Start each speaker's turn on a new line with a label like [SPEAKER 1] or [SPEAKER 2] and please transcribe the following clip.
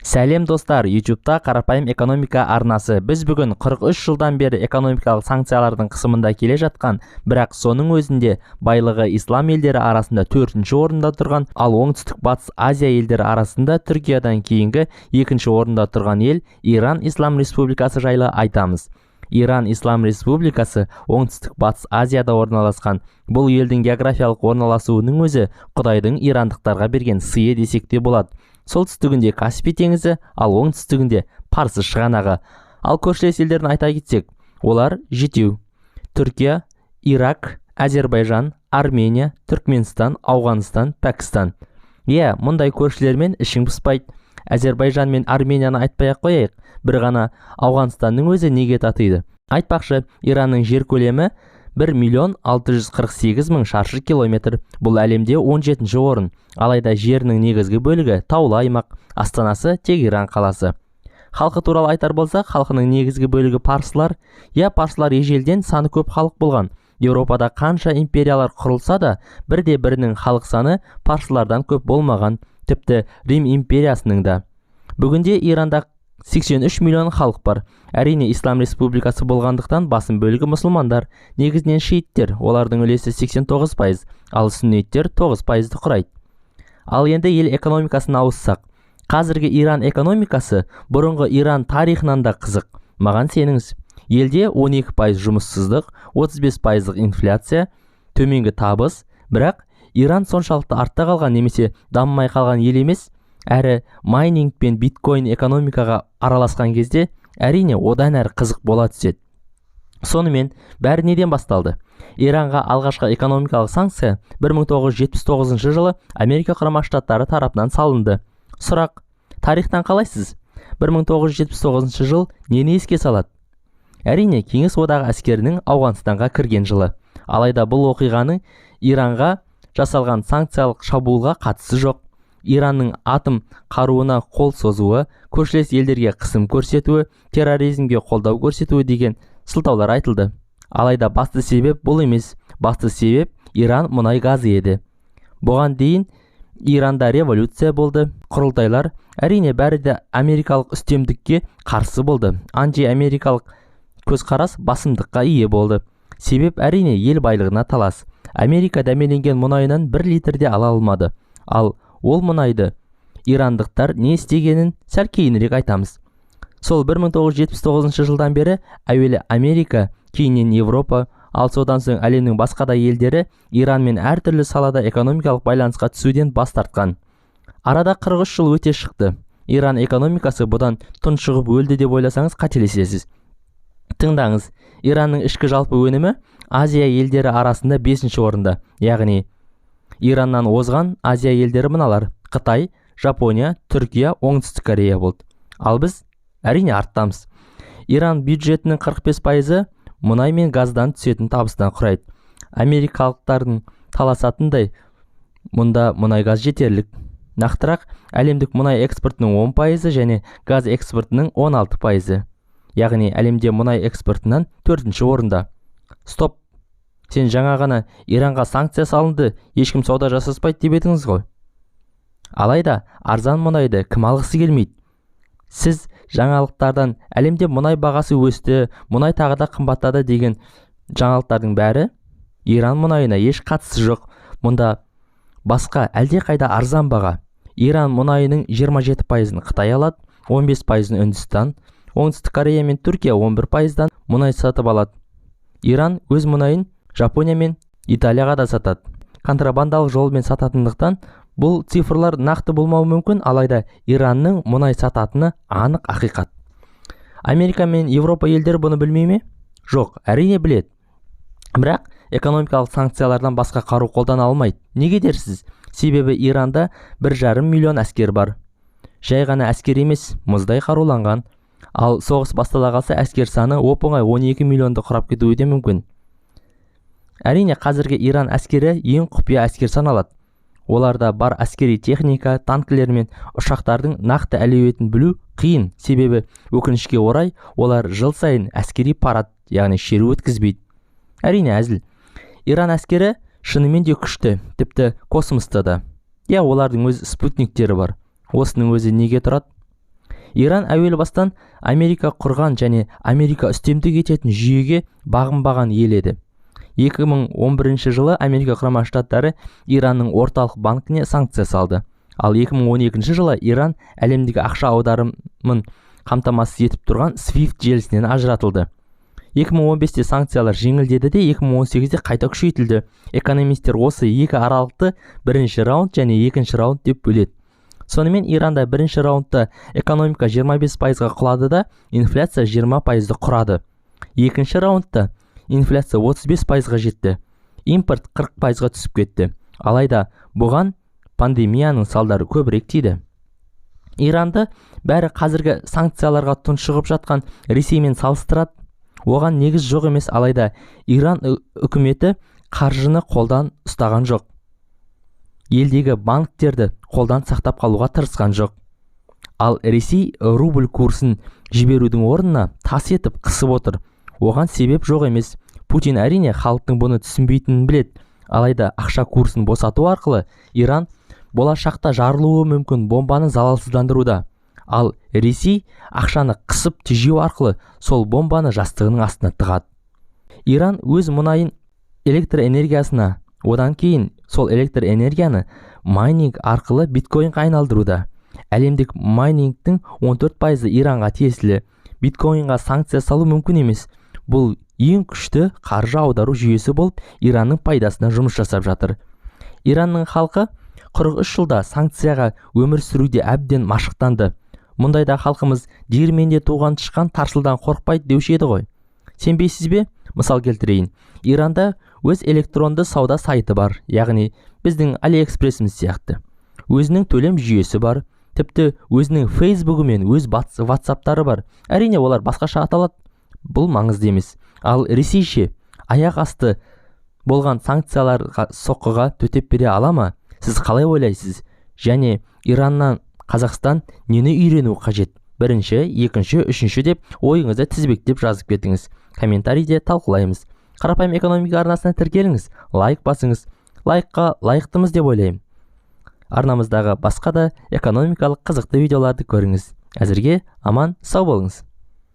[SPEAKER 1] Сәлем достар, YouTube'та қарапайым экономика арнасы. Біз бүгін 43 жылдан бері экономикалық санкциялардың қысымында келе жатқан, бірақ соның өзінде байлығы ислам елдері арасында 4-ші орында тұрған, ал оңтүстік батыс Азия елдері арасында Түркиядан кейінгі 2-ші орында тұрған ел Иран Ислам Республикасы жайлы айтамыз. Иран Ислам Республикасы оңтүстік батыс Азияда орналасқан. Бұл елдің географиялық орналасуының өзі Құдайдың ирандықтарға берген сыйы десек те болады. Солтүстігінде Каспий теңізі, ал оңтүстігінде Парсы шығанағы. Ал көршілес елдерін айта кетсек, олар жетеу: Түркия, Ирак, Әзербайжан, Армения, Түркменстан, Ауғанстан, Пәкістан. Мұндай көршілермен ішің пыспайды. Әзербайжан мен Арменияны айтпай-ақ қояйық, бір ғана Ауғанстанның өзі неге татиды? Айтпақшы, Иранның жер көлемі 1.648.000 шаршы километр. Бұл әлемде 17-ші орын. Алайда жерінің негізгі бөлігі таулы аймақ, астанасы Тегеран қаласы. Халқы туралы айтар болсақ, халқының негізгі бөлігі парсылар. Парсылар ежелден саны көп халық болған. Еуропада қанша империялар құрылса да, бірде-бірінің халық саны парсылардан көп болмаған, тіпті Рим империясының да. Бүгінде Иранда 83 миллион халық бар. Әрине, Ислам Республикасы болғандықтан басым бөлігі мұсылмандар, негізінен шииттер, олардың үлесі 89%, ал сүнниттер 9%-ді құрайды. Ал енді ел экономикасына ауыссақ, қазіргі Иран экономикасы бұрынғы Иран тарихынан да қызық. Маған сеніңіз, елде 12% жұмыссыздық, 35% инфляция, төменгі табыс, бірақ Иран соншалықты артта қалған немесе дамымай қалған ел емес. Әрі майнинг пен биткоин экономикаға араласқан кезде әрине одан әрі қызық бола түседі. Сонымен бәрі неден басталды? Иранға алғашқы экономикалық санкция 1979 жылы Америка Құрама Штаттары тарапынан салынды. Сұрақ: тарихтан қалайсыз? 1979 жыл нені еске салады? Әрине, Кеңес одағы әскерінің Ауғанстанға кірген жылы. Алайда бұл оқиғаның Иранға жасалған санкциялық шабуылға қатысы жоқ. Иранның атом қаруына қол созуы, көршілес елдерге қысым көрсетуі, терроризмге қолдау көрсетуі деген сылтаулар айтылды. Алайда басты себеп бұл емес. Басты себеп Иран мұнай газы еді. Бұған дейін Иранда революция болды. Құрылтайлар, әрине, бәрі де америкалық үстемдікке қарсы болды. Анти-америкалық көзқарас басымдыққа ие болды. Себеп әрине ел байлығына талас. Америка дәмеленген мұнайынан 1 литрде ала алмады. Ал ол мұнайды ирандықтар не істегенін сәл кейінірек айтамыз. Сол 1979 жылдан бері әуелі Америка, кейіннен Европа, ал содан соң әлемнің басқа да елдері Иранмен әртүрлі салада экономикалық байланысқа түсуден бас тартқан. Арада 43 жыл өте шықты. Иран экономикасы бұдан тұншығып өлді деп ойласаңыз қателесесіз. Тыңдаңыз, Иранның ішкі жалпы өнімі Азия елдері арасында 5-ші орында, яғни Ираннан озған Азия елдері мыналар: Қытай, Жапония, Түркия, Оңтүстік Корея болды. Ал біз әрине арттамыз. Иран бюджетінің 45%-ы мұнай мен газдан түсетін табыстан құрайды. Америкалықтардың таласатындай, мұнда мұнай газ жетерлік. Нақтырақ, әлемдік мұнай экспортының 10%-ы және газ экспортының 16%-ы. Яғни әлемде мұнай экспортынан 4-ші орында. Стоп! Сен жаңа ғана Иранға санкция салынды, ешкім сауда жасаспайды деп едіңіз ғой. Алайда арзан мұнайды кім алғысы келмейді? Сіз жаңалықтардан әлемде мұнай бағасы өсті, мұнай тағы да қымбаттады деген жаңалықтардың бәрі Иран мұнайына еш қатысы жоқ. Мұнда басқа әлде қайда арзан баға. Иран мұнайының 27%-ын Қытай алады, 15%-ын Үндістан, Оңтүстік Корея мен Түркия 11%-дан мұнай сатып алады. Иран өз мұнайын Жапония мен Италияға да сатады. Контрабандалық жолмен сататындықтан бұл цифрлар нақты болмауы мүмкін, алайда Иранның мұнай сататыны анық ақиқат. Америка мен Европа елдері бұны білмей ме? Жоқ, әрине біледі. Бірақ экономикалық санкциялардан басқа қару қолдана алмайды. Неге дерсіз? Себебі Иранда 1,5 миллион әскер бар. Жай ғана әскер емес, мұздай қаруланған. Ал соғыс бастала қалса әскер саны оп-оңай 12 миллионды құрап кетуі де мүмкін. Әрине, қазіргі Иран әскері ең құпия әскер саналады. Оларда бар әскери техника, танкілер мен ұшақтардың нақты әлеуетін білу қиын, себебі өкінішке орай олар жыл сайын әскери парад, яғни шеру өткізбейді. Әрине әзіл. Иран әскері шынымен де күшті, тіпті космоста да. Олардың өз спутниктері бар. Осының өзі неге тұрады? Иран әуелі бастан Америка құрған және Америка үстемдік ететін жүйеге бағынбаған ел еді. 2011 жылы Америка құрама штаттары Иранның орталық банкіне санкция салды. Ал 2012 жылы Иран әлемдегі ақша аударымын қамтамасыз етіп тұрған SWIFT желісінен ажыратылды. 2015-те санкциялар жеңілдеді де 2018-де қайта күшейтілді. Экономистер осы екі аралықты бірінші раунд және екінші раунд деп бөледі. Сонымен Иранда бірінші раундта экономика 25%-ға құлады да, инфляция 20%-ды құрады. Екінші раундта инфляция 35%-ға жетті. Импорт 40%-ға түсіп кетті. Алайда бұған пандемияның салдары көбірек тиді. Иранды бәрі қазіргі санкцияларға тұншығып жатқан Ресеймен салыстырады. Оған негіз жоқ емес, алайда Иран үкіметі қаржыны қолдан ұстаған жоқ. Елдегі банктерді қолдан сақтап қалуға тырысқан жоқ. Ал Ресей рубль курсын жіберудің орнына тас етіп қысып отыр. Оған себеп жоқ емес. Путин әрине халықтың бұны түсінбейтінін біледі. Алайда ақша курсын босату арқылы Иран болашақта жарылуы мүмкін бомбаны залалсыздандыруда. Ал Ресей ақшаны қысып тежеу арқылы сол бомбаны жастығының астына тығады. Иран өз мұнайын электр энергиясына, одан кейін сол электр энергияны майнинг арқылы биткоинға айналдыруда. Әлемдік майнингтің 14%-ы Иранға тиесілі. Биткоинға санкция салу мүмкін емес. Бұл ең күшті қаржы аудару жүйесі болып, Иранның пайдасына жұмыс жасап жатыр. Иранның халқы 43 жылда санкцияға өмір сүруде әбден машықтанды. Мұндайда халқымыз диірменде туған тышқан тарсылдан қорықпайды деуші еді ғой. Сенбейсіз бе? Мысал келтірейін. Иранда өз электронды сауда сайты бар, яғни біздің AliExpress'іміз сияқты. Өзінің төлем жүйесі бар, тіпті өзінің Facebook'ы мен өз WhatsApp'тары бар. Әрине олар басқаша аталады. Бұл маңызды емес. Ал Ресейше аяқ асты болған санкцияларға соққыға төтеп бере ала ма? Сіз қалай ойлайсыз? Және Ираннан Қазақстан нені үйрену қажет? Бірінші, екінші, үшінші деп ойыңызды тізбектеп жазып кетіңіз. Комментарийде талқылаймыз. Қарапайым экономика арнасына тіркеліңіз, лайк басыңыз. Лайкқа лайықтымыз деп ойлаймын. Арнамыздағы басқа да экономикалық қызықты видеоларды көріңіз. Әзірге аман сау болыңыз.